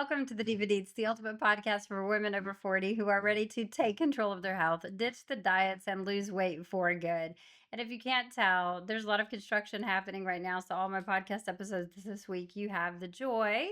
Welcome to the DVD. It's the ultimate podcast for women over 40 who are ready to take control of their health, ditch the diets, and lose weight for good. And if you can't tell, there's a lot of construction happening right now. So, all my podcast episodes this week, you have the joy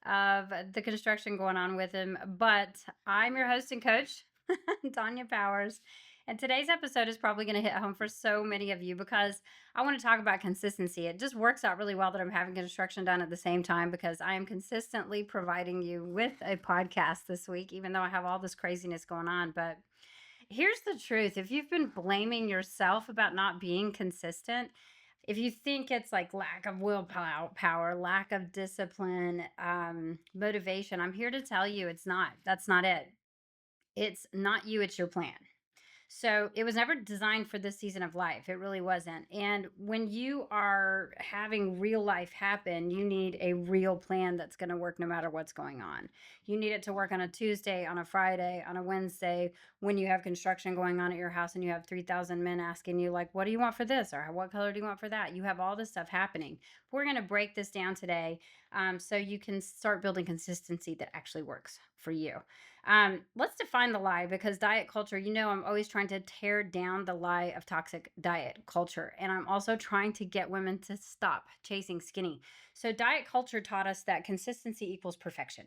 of the construction going on with them. But I'm your host and coach, Danya Powers. And today's episode is probably going to hit home for so many of you because I want to talk about consistency. It just works out really well that I'm having construction done at the same time because I am consistently providing you with a podcast this week, even though I have all this craziness going on. But here's the truth. If you've been blaming yourself about not being consistent, if you think it's like lack of willpower, lack of discipline, motivation, I'm here to tell you it's not. That's not it. It's not you, it's your plan. So it was never designed for this season of life. It really wasn't. And when you are having real life happen, you need a real plan that's going to work no matter what's going on. You need it to work on a Tuesday, on a Friday, on a Wednesday, when you have construction going on at your house and you have 3,000 men asking you, like, what do you want for this? Or what color do you want for that? You have all this stuff happening. We're going to break this down today so you can start building consistency that actually works for you. Let's define the lie because diet culture, I'm always trying to tear down the lie of toxic diet culture. And I'm also trying to get women to stop chasing skinny. So diet culture taught us that consistency equals perfection.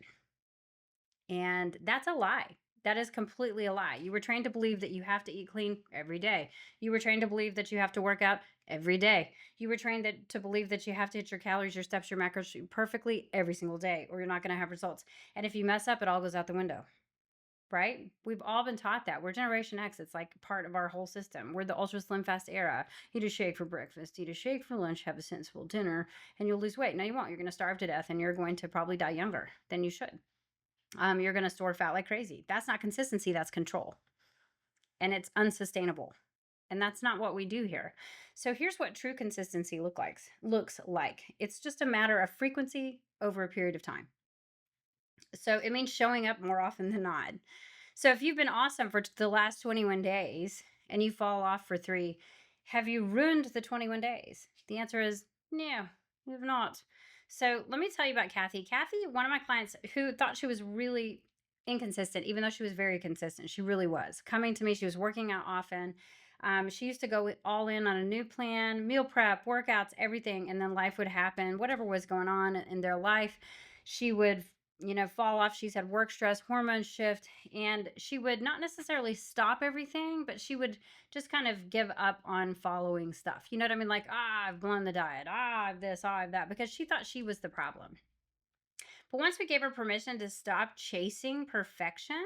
And that's a lie. That is completely a lie. You were trained to believe that you have to eat clean every day. You were trained to believe that you have to work out every day. You were trained to believe that you have to hit your calories, your steps, your macros perfectly every single day, or you're not going to have results. And if you mess up, it all goes out the window. Right? We've all been taught that. We're Generation X. It's like part of our whole system. We're the ultra slim fast era. Eat a shake for breakfast, eat a shake for lunch, have a sensible dinner, and you'll lose weight. No, you won't. You're going to starve to death and you're going to probably die younger than you should. You're going to store fat like crazy. That's not consistency, that's control. And it's unsustainable. And that's not what we do here. So here's what true consistency looks like. It's just a matter of frequency over a period of time. So it means showing up more often than not. So if you've been awesome for the last 21 days and you fall off for 3, have you ruined the 21 days? The answer is no, you have not. So let me tell you about Kathy. Kathy, one of my clients who thought she was really inconsistent, even though she was very consistent. She really was. Coming to me, she was working out often. She used to go all in on a new plan, meal prep, workouts, everything, and then life would happen. Whatever was going on in their life, she would fall off. She's had work stress, hormone shift, and she would not necessarily stop everything, but she would just kind of give up on following stuff. You know what I mean? Like, I've blown the diet, I've this, I've that, because she thought she was the problem. But once we gave her permission to stop chasing perfection,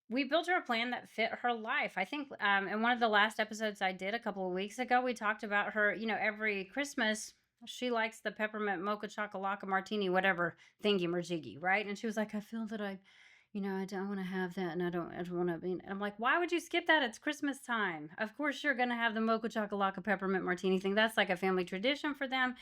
we built her a plan that fit her life. I think in one of the last episodes I did a couple of weeks ago, we talked about her, every Christmas, she likes the peppermint mocha chocolate martini, whatever thingy majiggy, right? And she was like, I feel that I don't want to have that, and I don't want to be. And I'm like, why would you skip that? It's Christmas time. Of course, you're gonna have the mocha chocolate peppermint martini thing. That's like a family tradition for them.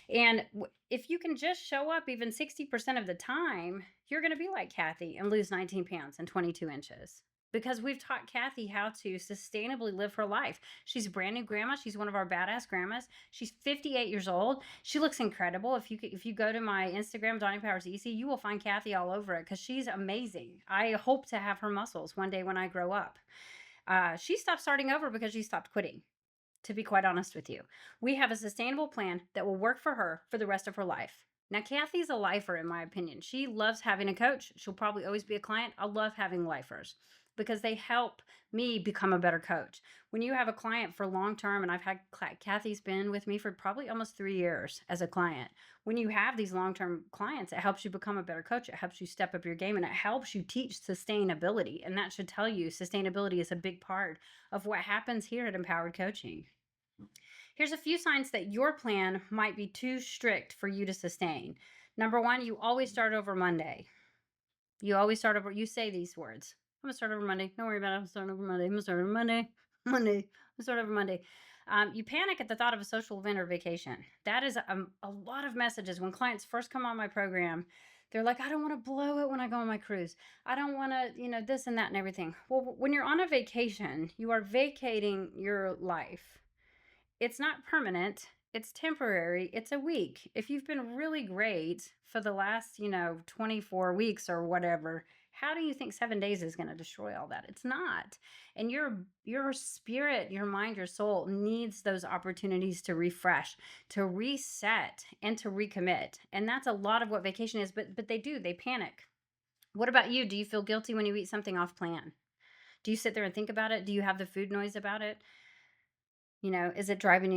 And if you can just show up even 60% of the time, you're gonna be like Kathy and lose 19 pounds and 22 inches. Because we've taught Kathy how to sustainably live her life. She's a brand new grandma. She's one of our badass grandmas. She's 58 years old. She looks incredible. If you go to my Instagram, Danya Powers EC, you will find Kathy all over it because she's amazing. I hope to have her muscles one day when I grow up. She stopped starting over because she stopped quitting. To be quite honest with you, we have a sustainable plan that will work for her for the rest of her life. Now, Kathy's a lifer, in my opinion. She loves having a coach. She'll probably always be a client. I love having lifers because they help me become a better coach. When you have a client for long term, and I've had Kathy's been with me for probably almost 3 years as a client. When you have these long term clients, it helps you become a better coach. It helps you step up your game and it helps you teach sustainability. And that should tell you sustainability is a big part of what happens here at Empowered Coaching. Here's a few signs that your plan might be too strict for you to sustain. Number 1, you always start over Monday. You say these words. I'm going to start over Monday. Don't worry about it. I'm starting over Monday. I'm going to start over Monday. I'm going to start over Monday. You panic at the thought of a social event or vacation. That is a lot of messages. When clients first come on my program, they're like, I don't want to blow it when I go on my cruise. I don't want to, this and that and everything. Well, when you're on a vacation, you are vacating your life. It's not permanent. It's temporary. It's a week. If you've been really great for the last, 24 weeks or whatever, how do you think 7 days is going to destroy all that? It's not. And your spirit, your mind, your soul needs those opportunities to refresh, to reset, and to recommit. And that's a lot of what vacation is, but they do. They panic. What about you? Do you feel guilty when you eat something off plan? Do you sit there and think about it? Do you have the food noise about it? Is it driving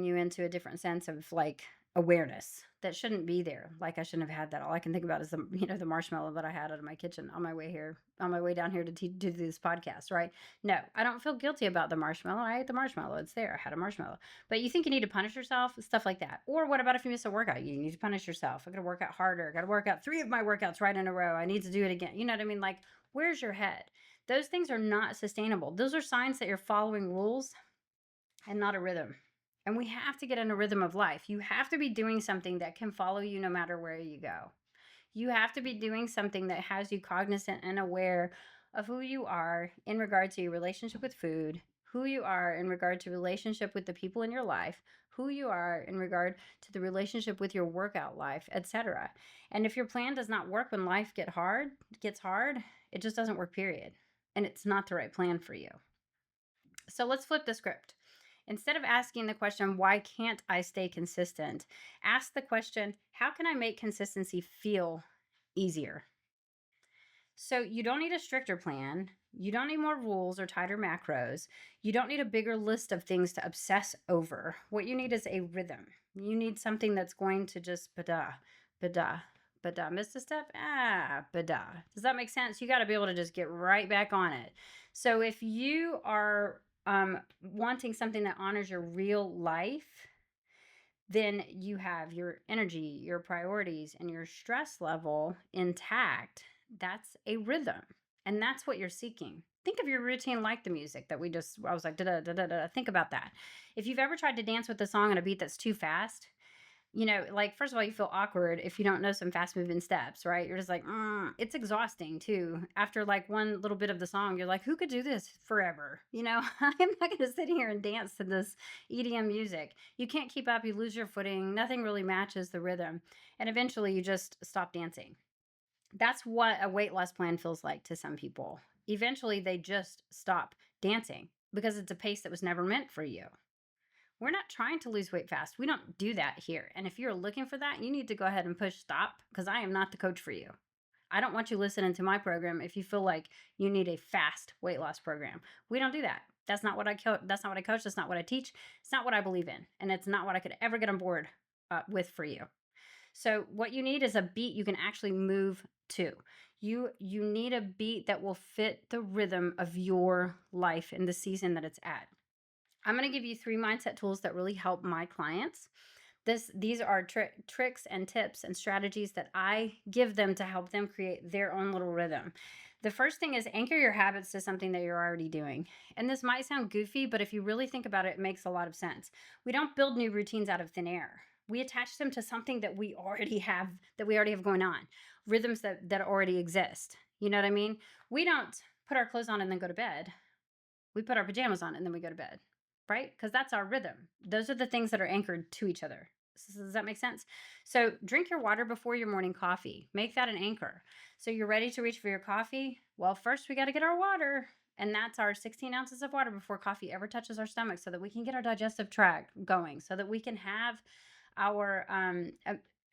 you into a different sense of like awareness that shouldn't be there? Like I shouldn't have had that. All I can think about is the marshmallow that I had out of my kitchen on my way here, on my way down here to do this podcast, right? No, I don't feel guilty about the marshmallow. I ate the marshmallow. It's there. I had a marshmallow. But you think you need to punish yourself, stuff like that. Or what about if you miss a workout? You need to punish yourself. I got to work out harder. I got to work out 3 of my workouts right in a row. I need to do it again. You know what I mean? Like, where's your head? Those things are not sustainable. Those are signs that you're following rules and not a rhythm. And we have to get in a rhythm of life. You have to be doing something that can follow you no matter where you go. You have to be doing something that has you cognizant and aware of who you are in regard to your relationship with food, who you are in regard to relationship with the people in your life, who you are in regard to the relationship with your workout life, etc. And if your plan does not work when life gets hard, it just doesn't work, period. And it's not the right plan for you. So let's flip the script. Instead of asking the question, why can't I stay consistent? Ask the question, how can I make consistency feel easier? So you don't need a stricter plan. You don't need more rules or tighter macros. You don't need a bigger list of things to obsess over. What you need is a rhythm. You need something that's going to just bada, bada, bada. Missed a step? Bada. Does that make sense? You got to be able to just get right back on it. So if you are wanting something that honors your real life, then you have your energy, your priorities, and your stress level intact. That's a rhythm. And that's what you're seeking. Think of your routine like the music that I was like, da da da da da. Think about that. If you've ever tried to dance with a song on a beat that's too fast, like, first of all, you feel awkward if you don't know some fast moving steps, right? You're just like, it's exhausting too. After like one little bit of the song, you're like, who could do this forever? I'm not going to sit here and dance to this EDM music. You can't keep up. You lose your footing. Nothing really matches the rhythm. And eventually you just stop dancing. That's what a weight loss plan feels like to some people. Eventually they just stop dancing because it's a pace that was never meant for you. We're not trying to lose weight fast. We don't do that here. And if you're looking for that, you need to go ahead and push stop because I am not the coach for you. I don't want you listening to my program if you feel like you need a fast weight loss program. We don't do that. That's not what I coach. That's not what I coach. That's not what I teach. It's not what I believe in. And it's not what I could ever get on board with for you. So what you need is a beat you can actually move to. You need a beat that will fit the rhythm of your life in the season that it's at. I'm going to give you 3 mindset tools that really help my clients. These are tricks and tips and strategies that I give them to help them create their own little rhythm. The first thing is anchor your habits to something that you're already doing. And this might sound goofy, but if you really think about it, it makes a lot of sense. We don't build new routines out of thin air. We attach them to something that we already have going on, rhythms that already exist. You know what I mean? We don't put our clothes on and then go to bed. We put our pajamas on and then we go to bed, right? Because that's our rhythm. Those are the things that are anchored to each other. Does that make sense? So drink your water before your morning coffee. Make that an anchor. So you're ready to reach for your coffee? Well, first we got to get our water. And that's our 16 ounces of water before coffee ever touches our stomach so that we can get our digestive tract going, so that we can have our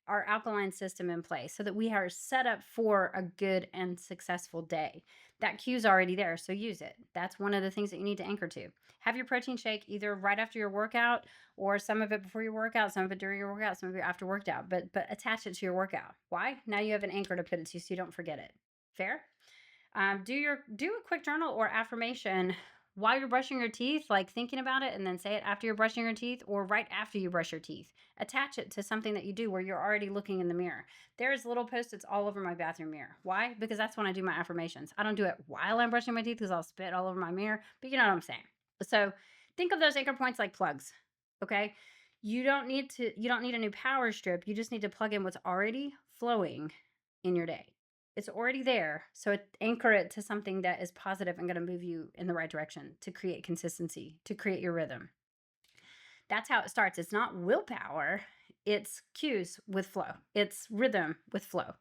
our alkaline system in place, so that we are set up for a good and successful day. That cue's already there, so use it. That's one of the things that you need to anchor to. Have your protein shake either right after your workout, or some of it before your workout, some of it during your workout, some of it after workout, but attach it to your workout. Why? Now you have an anchor to put it to so you don't forget it. Fair? Do a quick journal or affirmation while you're brushing your teeth, like thinking about it, and then say it after you're brushing your teeth or right after you brush your teeth. Attach it to something that you do where you're already looking in the mirror. There's little post-its all over my bathroom mirror. Why? Because that's when I do my affirmations. I don't do it while I'm brushing my teeth because I'll spit all over my mirror, but you know what I'm saying. So think of those anchor points like plugs. Okay. You don't need a new power strip. You just need to plug in what's already flowing in your day. It's already there. So anchor it to something that is positive and going to move you in the right direction to create consistency, to create your rhythm. That's how it starts. It's not willpower, it's cues with flow, it's rhythm with flow.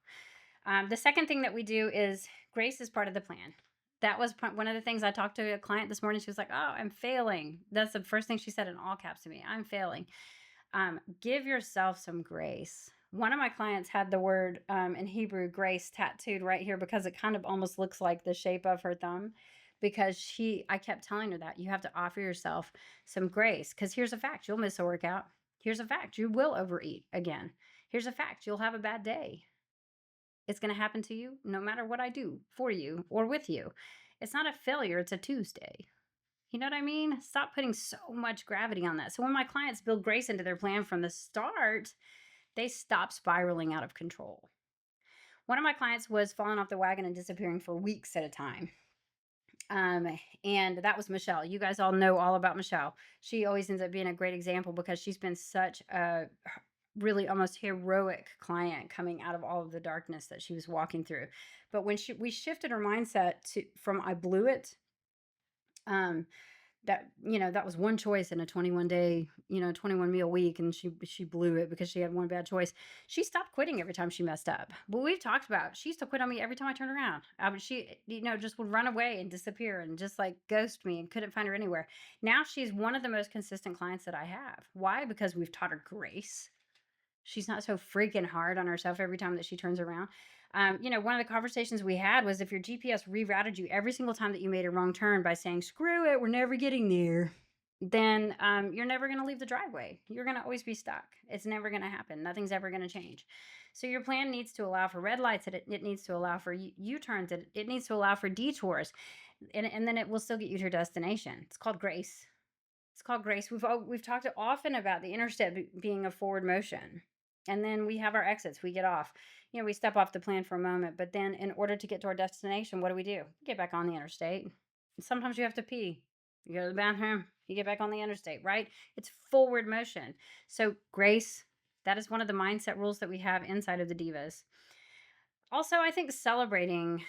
The second thing that we do is grace is part of the plan. That was one of the things I talked to a client this morning. She was like, "Oh, I'm failing." That's the first thing she said in all caps to me. I'm failing. Give yourself some grace. One of my clients had the word in Hebrew grace tattooed right here because it kind of almost looks like the shape of her thumb. Because I kept telling her that you have to offer yourself some grace. Because here's a fact, you'll miss a workout. Here's a fact, you will overeat again. Here's a fact, you'll have a bad day. It's going to happen to you no matter what I do for you or with you. It's not a failure, it's a Tuesday. You know what I mean? Stop putting so much gravity on that. So when my clients build grace into their plan from the start, they stop spiraling out of control. One of my clients was falling off the wagon and disappearing for weeks at a time. Um, and that was Michelle. You guys all know all about Michelle. She always ends up being a great example because she's been such a really almost heroic client coming out of all of the darkness that she was walking through. But when we shifted her mindset to from I blew it, um, that was one choice in a 21 day 21 meal week, and she blew it because she had one bad choice. She stopped quitting every time she messed up. But we've talked about, she used to quit on me every time I turned around. She just would run away and disappear and just like ghost me and couldn't find her anywhere. Now she's one of the most consistent clients that I have. Why? Because we've taught her grace. She's not so freaking hard on herself every time that she turns around. One of the conversations we had was, if your GPS rerouted you every single time that you made a wrong turn by saying, screw it, we're never getting there, then you're never going to leave the driveway. You're going to always be stuck. It's never going to happen. Nothing's ever going to change. So your plan needs to allow for red lights. It needs to allow for U-turns. It needs to allow for detours. And then it will still get you to your destination. It's called grace. It's called grace. We've talked often about the interstep being a forward motion. And then we have our exits. We get off. We step off the plan for a moment, but then in order to get to our destination, what do? Get back on the interstate. Sometimes you have to pee. You go to the bathroom, you get back on the interstate, right? It's forward motion. So grace, that is one of the mindset rules that we have inside of the Divas. Also, I think celebrating,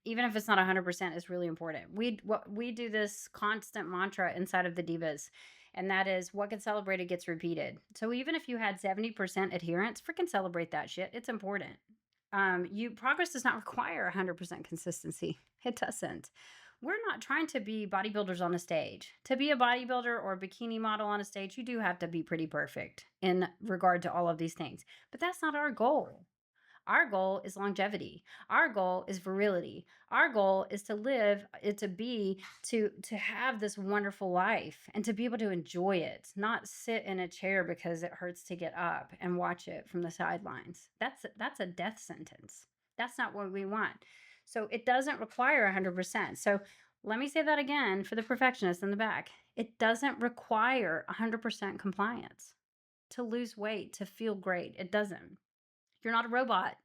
even if it's not 100%, is really important. We do this constant mantra inside of the Divas, and that is, what gets celebrated gets repeated. So even if you had 70% adherence, freaking celebrate that shit. It's important. Progress does not require 100% consistency. It doesn't. We're not trying to be bodybuilders on a stage. To be a bodybuilder or a bikini model on a stage, you do have to be pretty perfect in regard to all of these things. But that's not our goal. Our goal is longevity. Our goal is virility. Our goal is to live, to have this wonderful life and to be able to enjoy it, not sit in a chair because it hurts to get up and watch it from the sidelines. That's a death sentence. That's not what we want. So it doesn't require 100%. So let me say that again for the perfectionists in the back. It doesn't require 100% compliance to lose weight, to feel great. It doesn't. You're not a robot.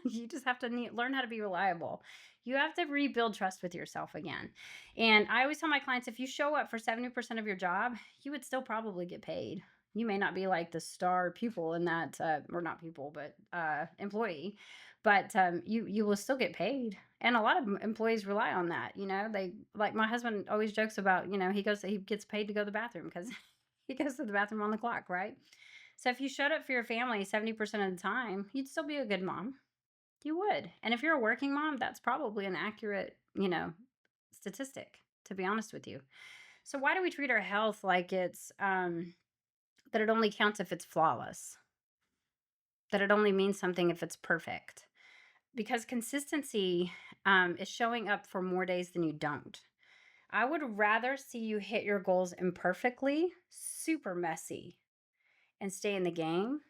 You just have to learn how to be reliable. You have to rebuild trust with yourself again. And I always tell my clients, if you show up for 70% of your job, you would still probably get paid. You may not be like the star pupil in that, or not pupil, but employee, but you will still get paid. And a lot of employees rely on that. They, like my husband always jokes about, he gets paid to go to the bathroom because he goes to the bathroom on the clock, right? So if you showed up for your family 70% of the time, you'd still be a good mom. You would. And if you're a working mom, that's probably an accurate, statistic, to be honest with you. So why do we treat our health like it's that it only counts if it's flawless? That it only means something if it's perfect? Because consistency is showing up for more days than you don't. I would rather see you hit your goals imperfectly, super messy, and stay in the game,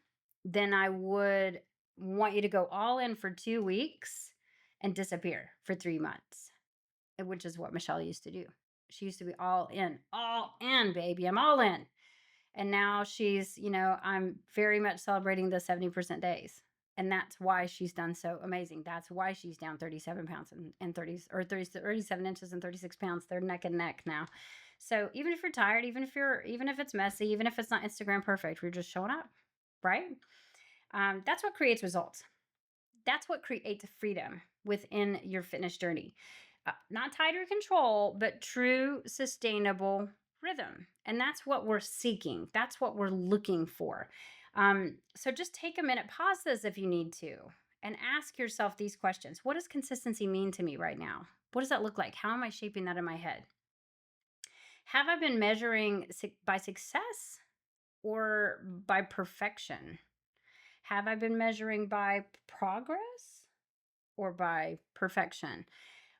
then I would want you to go all in for 2 weeks and disappear for 3 months, which is what Michelle used to do. She used to be all in, baby. I'm all in. And now she's, I'm very much celebrating the 70% days. And that's why she's done so amazing. That's why she's down 37 pounds and 37 inches and 36 pounds. They're neck and neck now. So even if you're tired, even if it's messy, even if it's not Instagram perfect, we're just showing up, right? That's what creates results. That's what creates freedom within your fitness journey. Not tighter control, but true, sustainable rhythm. And that's what we're seeking, that's what we're looking for. So just take a minute, pause this if you need to, and ask yourself these questions. What does consistency mean to me right now? What does that look like? How am I shaping that in my head? Have I been measuring by success or by perfection? Have I been measuring by progress or by perfection?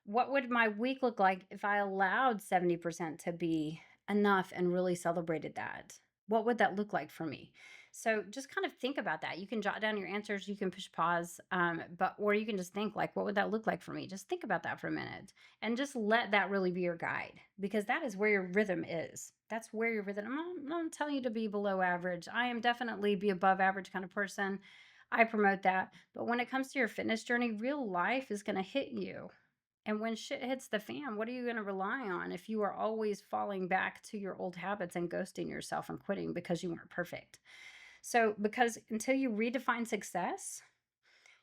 What would my week look like if I allowed 70% to be enough and really celebrated that? What would that look like for me? So just kind of think about that. You can jot down your answers, you can push pause, but or you can just think like, what would that look like for me? Just think about that for a minute and just let that really be your guide, because that is where your rhythm is. That's where your rhythm. I'm not telling you to be below average. I am definitely be above average kind of person. I promote that. But when it comes to your fitness journey, real life is going to hit you, and when shit hits the fan, what are you going to rely on if you are always falling back to your old habits and ghosting yourself and quitting because you weren't perfect? So, because until you redefine success,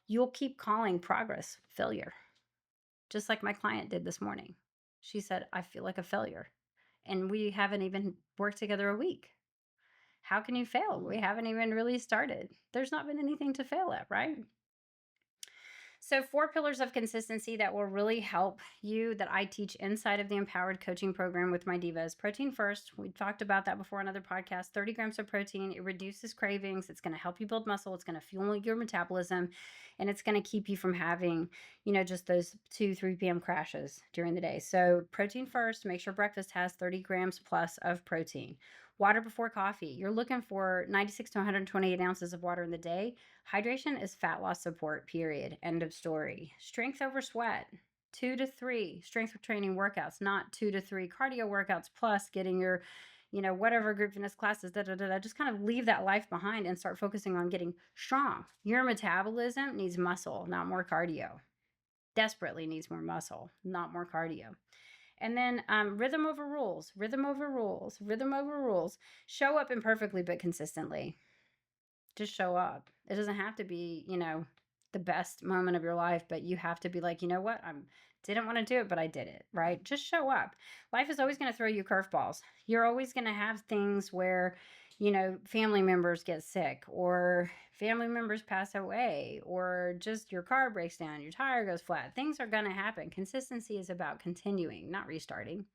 you'll keep calling progress failure. Just like my client did this morning. She said, I feel like a failure. And we haven't even worked together a week. How can you fail? We haven't even really started. There's not been anything to fail at, right? So, 4 pillars of consistency that will really help you that I teach inside of the Empowered Coaching Program with my divas. Protein first. We talked about that before on other podcasts. 30 grams of protein. It reduces cravings. It's going to help you build muscle. It's going to fuel your metabolism. And it's going to keep you from having, just those 2, 3 p.m. crashes during the day. So, protein first. Make sure breakfast has 30 grams plus of protein. Water before coffee. You're looking for 96 to 128 ounces of water in the day. Hydration is fat loss support, period. End of story. Strength over sweat. 2 to 3 strength training workouts, not 2 to 3 cardio workouts, plus getting your, whatever group fitness classes, just kind of leave that life behind and start focusing on getting strong. Your metabolism needs muscle, not more cardio. Desperately needs more muscle, not more cardio. And then rhythm over rules, rhythm over rules, rhythm over rules. Show up imperfectly but consistently. Just show up. It doesn't have to be, the best moment of your life, but you have to be like, you know what? I didn't want to do it, but I did it, right? Just show up. Life is always going to throw you curveballs. You're always going to have things where, family members get sick, or family members pass away, or just your car breaks down, your tire goes flat. Things are going to happen. Consistency is about continuing, not restarting.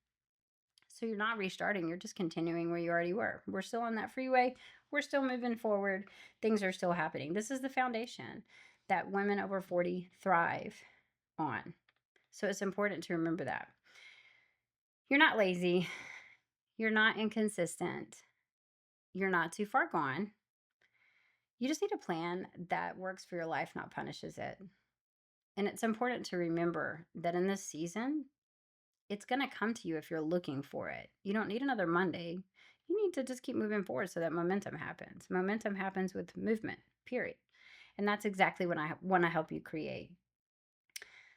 So you're not restarting, you're just continuing where you already were. We're still on that freeway. We're still moving forward. Things are still happening. This is the foundation that women over 40 thrive on. So it's important to remember that. You're not lazy. You're not inconsistent. You're not too far gone. You just need a plan that works for your life, not punishes it. And it's important to remember that in this season, it's going to come to you if you're looking for it. You don't need another Monday. You need to just keep moving forward so that momentum happens. Momentum happens with movement, period. And that's exactly what I want to help you create.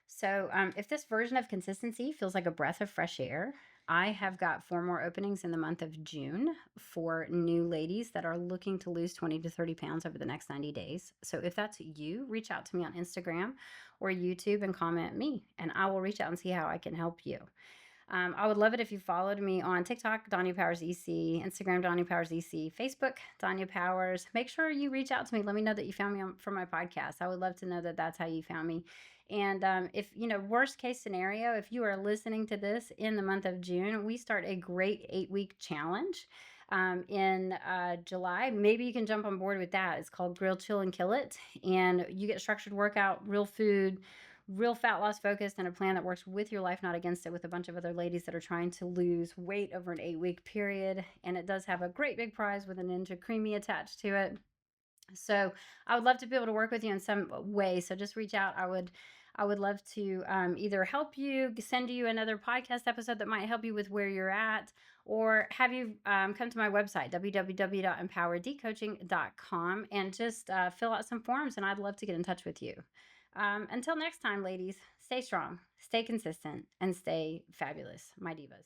So, if this version of consistency feels like a breath of fresh air, I have got 4 more openings in the month of June for new ladies that are looking to lose 20 to 30 pounds over the next 90 days. So, if that's you, reach out to me on Instagram or YouTube and comment me, and I will reach out and see how I can help you. I would love it if you followed me on TikTok, Danya Powers EC, Instagram, Danya Powers EC, Facebook, Danya Powers. Make sure you reach out to me. Let me know that you found me from my podcast. I would love to know that that's how you found me. And if, worst case scenario, if you are listening to this in the month of June, we start a great 8-week challenge in July. Maybe you can jump on board with that. It's called Grill, Chill, and Kill It. And you get structured workout, real food, real fat loss focused, and a plan that works with your life, not against it, with a bunch of other ladies that are trying to lose weight over an 8-week period. And it does have a great big prize with a Ninja Creamy attached to it. So I would love to be able to work with you in some way. So just reach out. I would love to either help you, send you another podcast episode that might help you with where you're at, or have you come to my website, www.empoweredcoaching.com, and just fill out some forms, and I'd love to get in touch with you. Until next time, ladies, stay strong, stay consistent, and stay fabulous, my divas.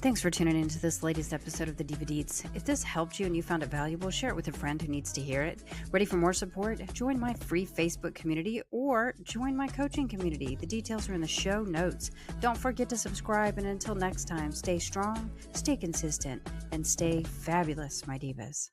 Thanks for tuning into this latest episode of the Diva Deets. If this helped you and you found it valuable, share it with a friend who needs to hear it. Ready for more support? Join my free Facebook community or join my coaching community. The details are in the show notes. Don't forget to subscribe, and until next time, stay strong, stay consistent, and stay fabulous, my divas.